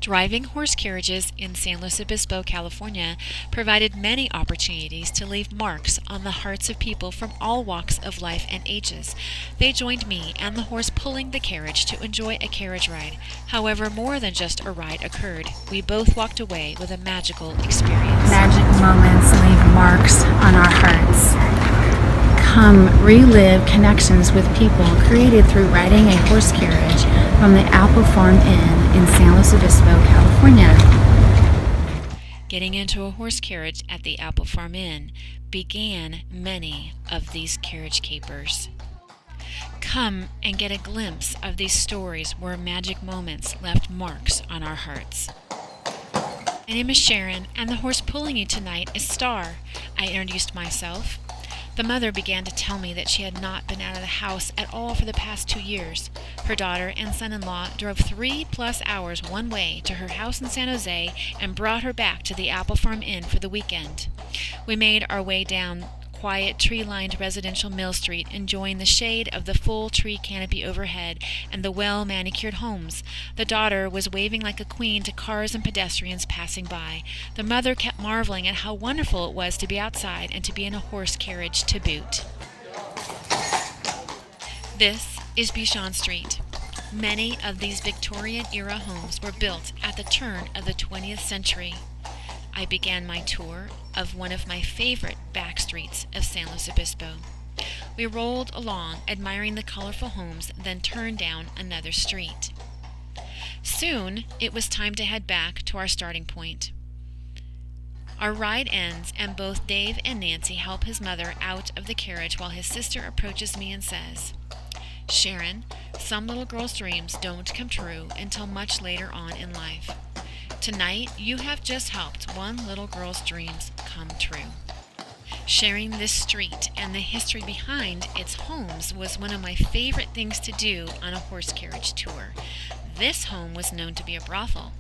Driving horse carriages in San Luis Obispo, California, provided many opportunities to leave marks on the hearts of people from all walks of life and ages. They joined me and the horse pulling the carriage to enjoy a carriage ride. However, more than just a ride occurred. We both walked away with a magical experience. Magic moments leave marks on our hearts. Come relive connections with people created through riding a horse carriage from the Apple Farm Inn in San Luis Obispo, California. Getting into a horse carriage at the Apple Farm Inn began many of these carriage capers. Come and get a glimpse of these stories where magic moments left marks on our hearts. My name is Sharon, and the horse pulling you tonight is Star. I introduced myself. The mother began to tell me that she had not been out of the house at all for the past 2 years. Her daughter and son-in-law drove 3+ hours one way to her house in San Jose and brought her back to the Apple Farm Inn for the weekend. We made our way down quiet tree-lined residential Mill Street, enjoying the shade of the full tree canopy overhead and the well-manicured homes. The daughter was waving like a queen to cars and pedestrians passing by. The mother kept marveling at how wonderful it was to be outside and to be in a horse carriage to boot. This is Bichon Street. Many of these Victorian-era homes were built at the turn of the 20th century. I began my tour of one of my favorite back streets of San Luis Obispo. We rolled along, admiring the colorful homes, then turned down another street. Soon, it was time to head back to our starting point. Our ride ends, and both Dave and Nancy help his mother out of the carriage while his sister approaches me and says, "Sharon, some little girls' dreams don't come true until much later on in life. Tonight, you have just helped one little girl's dreams come true." Sharing this street and the history behind its homes was one of my favorite things to do on a horse carriage tour. This home was known to be a brothel.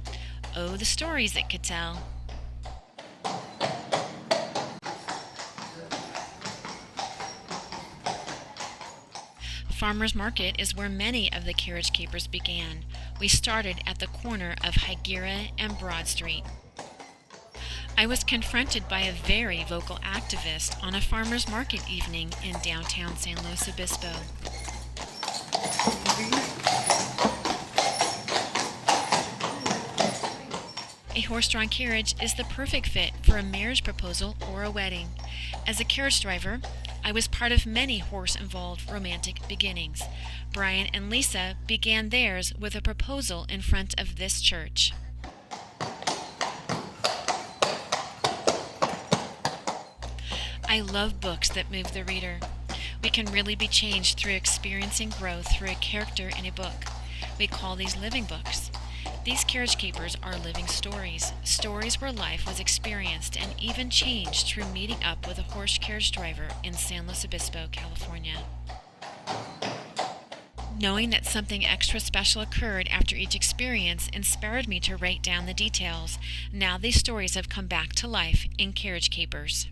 Oh, the stories it could tell. Farmers Market is where many of the carriage capers began. We started at the corner of Higuera and Broad Street. I was confronted by a very vocal activist on a farmers market evening in downtown San Luis Obispo. A horse-drawn carriage is the perfect fit for a marriage proposal or a wedding. As a carriage driver, I was part of many horse-involved romantic beginnings. Brian and Lisa began theirs with a proposal in front of this church. I love books that move the reader. We can really be changed through experiencing growth through a character in a book. We call these living books. These carriage capers are living stories, stories where life was experienced and even changed through meeting up with a horse carriage driver in San Luis Obispo, California. Knowing that something extra special occurred after each experience inspired me to write down the details. Now these stories have come back to life in Carriage Capers.